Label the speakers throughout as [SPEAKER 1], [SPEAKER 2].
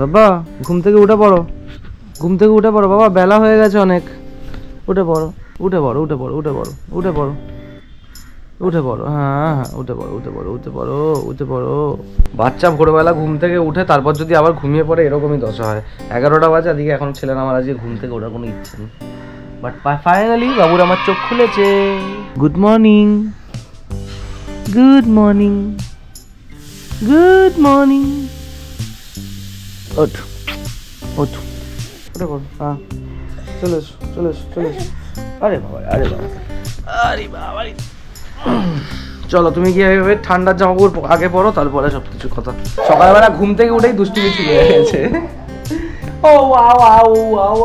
[SPEAKER 1] বাবা ঘুম থেকে উঠে পড়ো, ঘুম থেকে উঠে পড়ো বাবা, বেলা হয়ে গেছে অনেক। উঠে পড়ো, উঠে পড়ো, উঠে পড়ো, উঠে পড়ো, উঠে পড়ো, উঠে পড়ো। হ্যাঁ হ্যাঁ, উঠে পড়ো, উঠে পড়ো, উঠে পড়ো, উঠে পড়ো। বাচ্চা ভোরবেলা ঘুম থেকে উঠে তারপর যদি আবার ঘুমিয়ে পড়ে এরকমই দশা হয়। 11টা বাজে, এদিকে এখন ছেলে আমার আজকে ঘুম থেকে ওঠার কোনো ইচ্ছে নেই। বাট ফাইনালি বাবুর আমার চোখ খুলেছে। Good morning, good morning, good morning. ওঠ, ওঠ, উঠে পড়ো। হ্যাঁ, চলে এসো, চলে এসো, চলে এসো। আরে বাবা, আরে বাবা, আরে বাবা। চলো তুমি গিয়ে ঠান্ডার জামা কাপড় আগে পরো, তারপরে সব কিছু কথা। সকালবেলা ঘুম থেকে উঠেই দুষ্টুমি শুরু হয়ে গেছে। ও ওয়াও ওয়াও ওয়াও।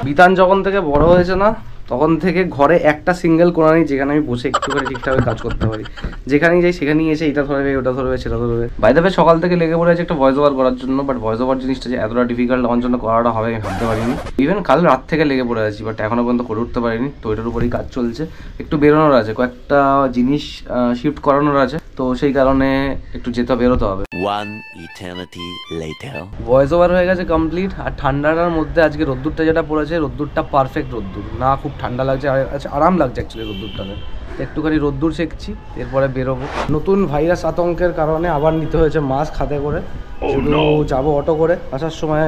[SPEAKER 1] বিতান যখন থেকে বড় হয়েছে না, তখন থেকে ঘরে একটা সিঙ্গেল কোণা নেই যেখানে আমি বসে একটু করে ঠিকঠাক কাজ করতে পারি। যেখানেই যাই সেখানেই এসে এটা ধরবে, ওটা ধরবে, সেটা ধরবে। বাই দ্য ওয়ে সকাল থেকে লেগে পড়ে আছে একটা ভয়েস ওভার করার জন্য, বাট ভয়েস ওভার জিনিসটা যে এতটা ডিফিকাল্ট আমার জন্য করাটা হবে আমি ভাবতে পারিনি। ইভেন কাল রাত থেকে লেগে পড়ে আছি, বাট এখনো পর্যন্ত করে উঠতে পারিনি। তো এটার উপরেই কাজ চলছে। একটু বেরোনোর আছে, কয়েকটা জিনিস শিফট করানোর আছে, তো সেই কারণে একটু বেরোতে হবে। ভয়েস ওভার হয়ে গেছে কমপ্লিট। আর ঠান্ডাটার মধ্যে আজকে রোদ্দুরটা যেটা পড়েছে, রোদ্দুরটা পারফেক্ট রোদ্দুর না, খুব ঠান্ডা লাগছে, আরাম লাগছে অ্যাকচুয়ালি রোদ্দুরটাতে। একটুখানি রোদ্দুর শেখছি, এরপরে বেরোবো। নতুন ভাইরাস আতঙ্কের কারণে আবার নিতে হয়েছে মাস্ক হাতে করে। শুধু যাবো অটো করে, আসার সময়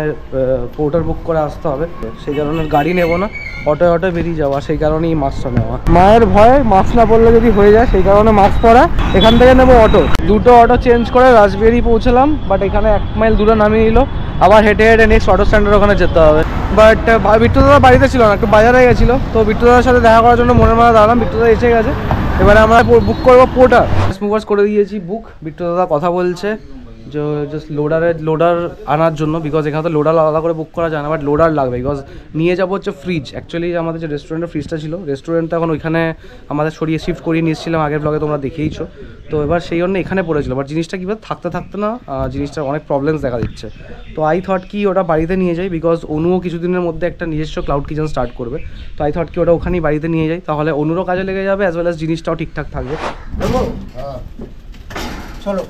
[SPEAKER 1] পোর্টার বুক করে আসতে হবে, সেই কারণে গাড়ি নেবো না, অটো বেরিয়ে যাওয়া, সেই কারণেই মাস্কটা নেওয়া। মায়ের ভয়ে মাস্ক না পরলে যদি হয়ে যায়, সেই কারণে মাস্ক পরা। এখান থেকে নেবো অটো, দুটো অটো চেঞ্জ করে রাজবেরি পৌঁছলাম, বাট এখানে 1 মাইল দূরে নামিয়ে নিল। আবার হেঁটে হেঁটে নেক্সট অটো স্ট্যান্ডের ওখানে যেতে হবে। বাট বিট্টু দাদা বাড়িতে ছিল না, একটু বাজারে গেছিলো, তো বিট্টু দাদার সাথে দেখা করার জন্য মনের মাঝে দাঁড়ালাম। বিট্টু দাদা এসে গেছে, এবারে আমরা বুক করবো পোর্টার। মুভার্স করে দিয়েছি বুক। বিট্টু দাদা কথা বলছে যে জাস্ট লোডার আনার জন্য, বিকজ এখানে তো লোডার আলাদা করে বুক করা যায় না, বাট লোডার লাগবে। বিকজ নিয়ে যাবো হচ্ছে ফ্রিজ। অ্যাকচুয়ালি আমাদের যে রেস্টুরেন্টের ফ্রিজটা ছিল, রেস্টুরেন্টটা এখন ওইখানে আমাদের সরিয়ে শিফট করিয়ে নিয়েছিলাম, আগের ব্লগে তোমরা দেখেইছো। তো এবার সেই জন্য এখানে পড়েছিল, বাট জিনিসটা কীভাবে থাকতে না জিনিসটার অনেক প্রবলেমস দেখা দিচ্ছে। তো আই থট কি ওটা বাড়িতে নিয়ে যাই, বিকজ অনুও কিছুদিনের মধ্যে একটা নিজস্ব ক্লাউড কিচেন স্টার্ট করবে। তো আই থট কি ওটা ওখানেই বাড়িতে নিয়ে যাই, তাহলে অনুরও কাজে লেগে যাবে, অ্যাজ ওয়েল অ্যাজ জিনিসটাও ঠিকঠাক থাকবে। চলো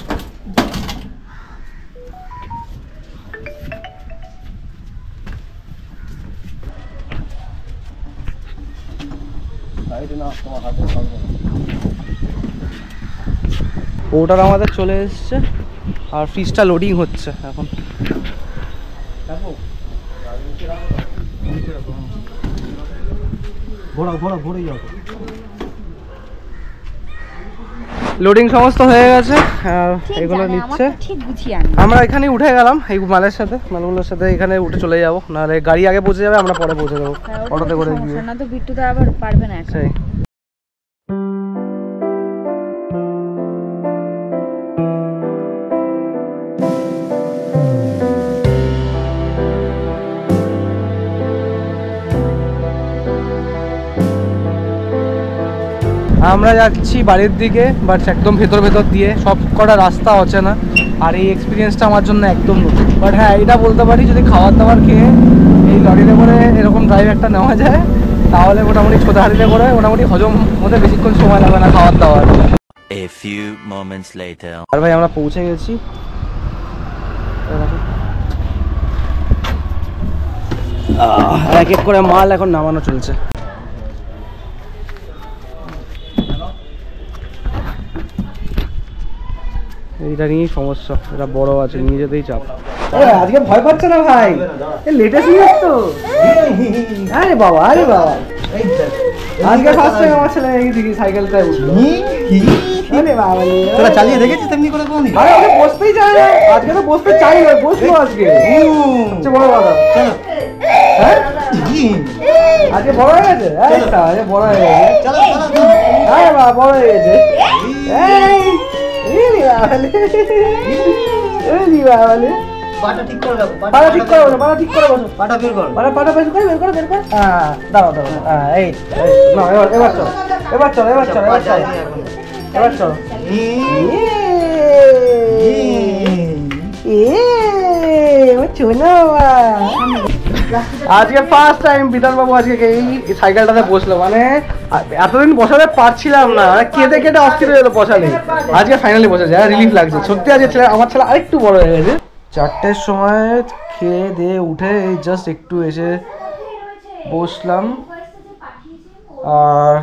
[SPEAKER 1] ওটার আমাদের চলে এসছে, আর ফ্রিজটা লোডিং হচ্ছে এখন। লোডিং সমস্ত হয়ে গেছে, এগুলো নিচ্ছে। আমরা এখানে উঠে গেলাম এই মালগুলোর সাথে, এখানে উঠে চলে যাবো, নাহলে গাড়ি আগে পৌঁছে যাবে, আমরা পরে পৌঁছে যাবো অটোতে করে গিয়ে।
[SPEAKER 2] না তো বিট্টু দা আবার পারবে না।
[SPEAKER 1] সেই আমরা যাচ্ছি বাড়ির দিকে, বাট একদম ভেতর দিয়ে, সব কটা রাস্তা অচেনা, আর এই এক্সপিরিয়েন্সটা আমার জন্য একদম নতুন। বাট হ্যাঁ, এটা বলতে পারি যদি খাবার দাবার খেয়ে এই লরিতে করে এরকম ড্রাইভ একটা নেওয়া যায়, তাহলে মোটামুটি ছোটাহাটিতে করে মোটামুটি হজম হতে বেশিক্ষণ সময় লাগবে না খাবার দাবার। আর ভাই আমরা পৌঁছে গেছি। এক এক করে মাল এখন নামানো চলছে। এইটা নিয়েই সমস্যা, এটা বড় আছে, নিয়ে যেতেই চাপ। আজকে ভয় পাচ্ছে না ভাই, লেটেস্ট নিউজ তো। আরে বাবা, আরে বাবা, আজকে ফার্স্ট টাইম আমার ছেলে দেখি সাইকেলটায় উঠলো। আরে বাবা, তোরা চালিয়ে দেখেছিস তেমনি করে কোনদিন? আরে ওকে বসতেই চাই না, আজকে তো বসতে চাই না, বসলো আজকে। সবচেয়ে বড় কথা, চলো। হ্যাঁ আজকে বড় হয়ে গেছে, আজকে বড় হয়ে গেছে। আরে বাবা, বড় হয়ে গেছে। পাটা ঠিক করে বসো, পাটা ঠিক করে বসো, পাটা বের করো, পাটা বের করে, হ্যাঁ দাঁড়াও, হ্যাঁ এই না, এবার চলো, এবার চলো। আজকে ফার্স্ট টাইম বিধান বাবু আজকে এই সাইকেলটাতে বসলো, মানে এতদিন বসাতে পারছিলাম না, কেটে অস্থির হয়ে যেত বসালে। আজকে ফাইনালি বসেছে, রিলিফ লাগছে সত্যি। আজকে আমার ছেলে আরেকটু বড় হয়ে গেছে। 4টের সময় খেয়ে দিয়ে উঠে এই জাস্ট একটু এসে বসলাম। আর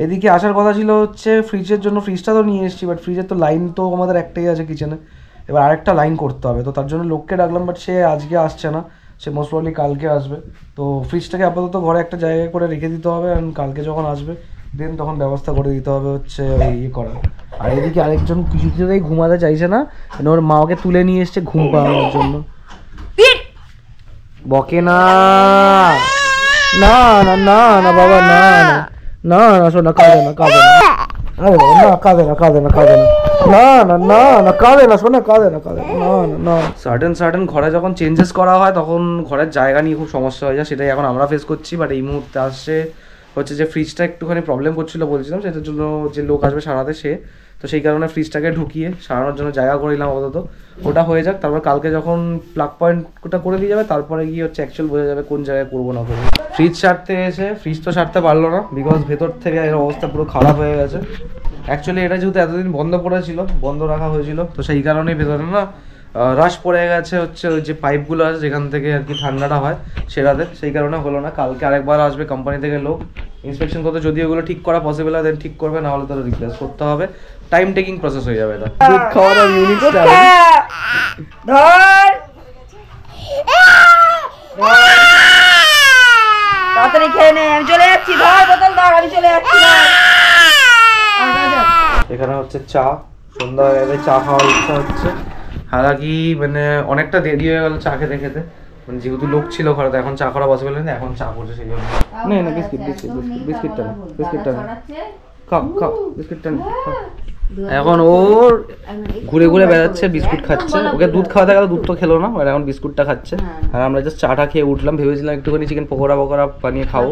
[SPEAKER 1] এদিকে আসার কথা ছিল হচ্ছে ফ্রিজের জন্য, ফ্রিজটা তো নিয়ে এসেছি, বাট ফ্রিজের তো লাইন তো আমাদের একটাই আছে কিচেনে, এবার আরেকটা লাইন করতে হবে। তো তার জন্য লোককে ডাকলাম, বাট সে আজকে আসছে না, সে মোস্ট প্রবলি কালকে আসবে। তো ফ্রিজটাকে আপাতত ঘরে একটা জায়গায় করে রেখে দিতে হবে, অ্যান্ড কালকে যখন আসবে দেন তখন ব্যবস্থা করে দিতে হবে হচ্ছে ওই ইয়ে করার। আর এদিকে আরেকজন কিছুতেই ঘুমাতে চাইছে না, ওর মা ওকে তুলে নিয়ে এসছে ঘুম পাড়ানোর জন্য। বকে না না না না না বাবা, না না না না শোনা, কাঁদে না কাঁদে না, আরে বাবা না কাঁদে না কাঁদে না কাঁদে না, না না না না কাঁদে না শোনা, কাঁদে না কাঁদে না না না। সার্টেন ঘরে যখন চেঞ্জেস করা হয় তখন ঘরের জায়গা নিয়ে খুব সমস্যা হয়ে যায়, সেটাই এখন আমরা ফেস করছি। বাট এই মুহূর্তে আসছে হচ্ছে যে ফ্রিজটা একটুখানি প্রবলেম করছিল বলছিলাম, সেটার জন্য যে লোক আসবে সারাতে সে, তো সেই কারণে ফ্রিজটাকে ঢুকিয়ে সারানোর জন্য জায়গা করে নিলাম আপাতত। ওটা হয়ে যাক, তারপর কালকে যখন প্লাগ পয়েন্টটা করে দিয়ে যাবে তারপরে গিয়ে হচ্ছে অ্যাকচুয়াল বোঝা যাবে কোন জায়গায় করবো না করবো। ফ্রিজ সারতে এসে ফ্রিজ তো সারতে পারলো না, বিকজ ভেতর থেকে এর অবস্থা পুরো খারাপ হয়ে গেছে। অ্যাকচুয়ালি এটা যেহেতু এতদিন বন্ধ পড়েছিল, বন্ধ রাখা হয়েছিল, তো সেই কারণেই ভেতরে না রাশ পড়ে গেছে হচ্ছে ওই যে পাইপগুলো আছে যেখান থেকে আর কি ঠান্ডাটা হয় সেটাতে, সেই কারণে হলো না। কালকে আরেকবার আসবে কোম্পানি থেকে লোক ইন্সপেকশন করতে, যদি ওগুলো ঠিক করা পসিবল হয় দেন ঠিক করবে, না হলে তাহলে রিপ্লেস করতে হবে। টাইম টেকিং প্রসেস হয়ে যাবে এটা। দুধ খাওয়ার ইউনিক স্টাইল।
[SPEAKER 2] তাড়াতাড়ি খেয়ে নে, আমি চলে যাচ্ছি, ধর বোতল ধর, আমি চলে যাচ্ছি।
[SPEAKER 1] এখানে হচ্ছে চা, সন্ধ্যা হয়ে গেলে চা খাওয়ার ইচ্ছা হচ্ছে। হালাকি মানে অনেকটা দেরি হয়ে গেল চা খেতে খেতে, মানে যেহেতু লোক ছিল ঘরে, এখন চা করা পসিবল নেই, এখন চা করছে সেই জন্য। না না বিস্কিট বিস্কিট বিস্কিট বিস্কিটটা না, বিস্কিটটা না, খাও খাও বিস্কিটটা না। এখন ওর ঘুরে ঘুরে বেড়াচ্ছে, বিস্কুট খাচ্ছে। ওকে দুধ খাওয়াতে গেলে দুধ তো খেলো না, আর এখন বিস্কুটটা খাচ্ছে। আর আমরা জাস্ট চাটা খেয়ে উঠলাম, ভেবেছিলাম একটুখানি চিকেন পকোড়া বানিয়ে খাবো,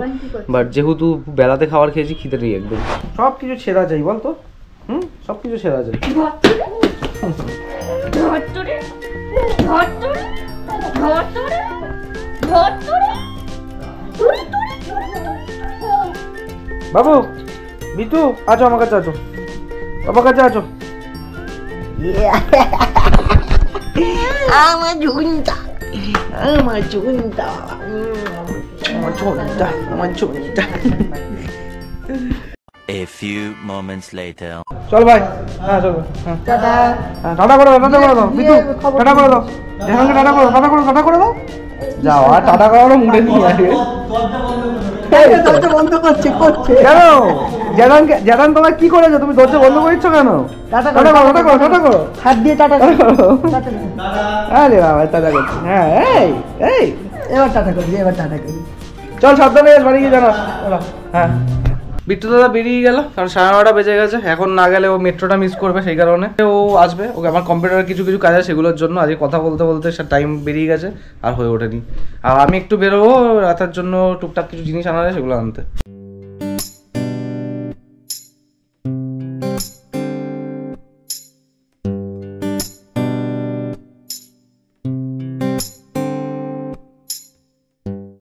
[SPEAKER 1] বাট যেহেতু বেলাতে খাবার খেয়েছি খিদে নেই একদম। সব কিছু ছেড়া যায় বল তো, সব কিছু ছেড়া যায়। বাবু বিটু আছো আমার কাছে, আছো বাবার কাছে, আছো।
[SPEAKER 3] আমার ঝুনটা, আমার ঝুনটা,
[SPEAKER 1] আমার ছোটটা, আমার ছোটটা।
[SPEAKER 4] A few moments later.
[SPEAKER 1] চল ভাই, হ্যাঁ চল, হ্যাঁ টাটা করে দাও, টাটা করে দাও বিটু, টাটা করে দাও, যেখানে টাটা করো, টাটা করো, টাটা করে দাও। যাও আর টাটা করারও মুডে নিয়ে আসে।
[SPEAKER 3] দরজা বন্ধ করছে করছে
[SPEAKER 1] কেন জেদান তোমার কি করেছো, তুমি দরজা বন্ধ করেছো কেন? টাটা করো, টাটা করো, টাটা করো,
[SPEAKER 3] হাত দিয়ে টাটা করো।
[SPEAKER 1] আরে বাবা টাটা করছি। হ্যাঁ এই এই
[SPEAKER 3] এবার টাটা করি, এবার টাটা করি।
[SPEAKER 1] চল সাবধানে বাড়ি গিয়ে জানাস। হ্যাঁ বিট্টু দাদা বেরিয়ে গেল, কারণ 9:30 বেজে গেছে। এখন না গেলে ও মেট্রোটা মিস করবে, সেই কারণে ও আসবে। ওকে আমার কম্পিউটারে কিছু কিছু কাজ আছে সেগুলোর জন্য আজকে কথা বলতে বলতে টাইম বেরিয়ে গেছে, আর হয়ে ওঠেনি। আর আমি একটু বেরোবো রাতের জন্য টুকটাক কিছু জিনিস আনা যায় সেগুলো আনতে।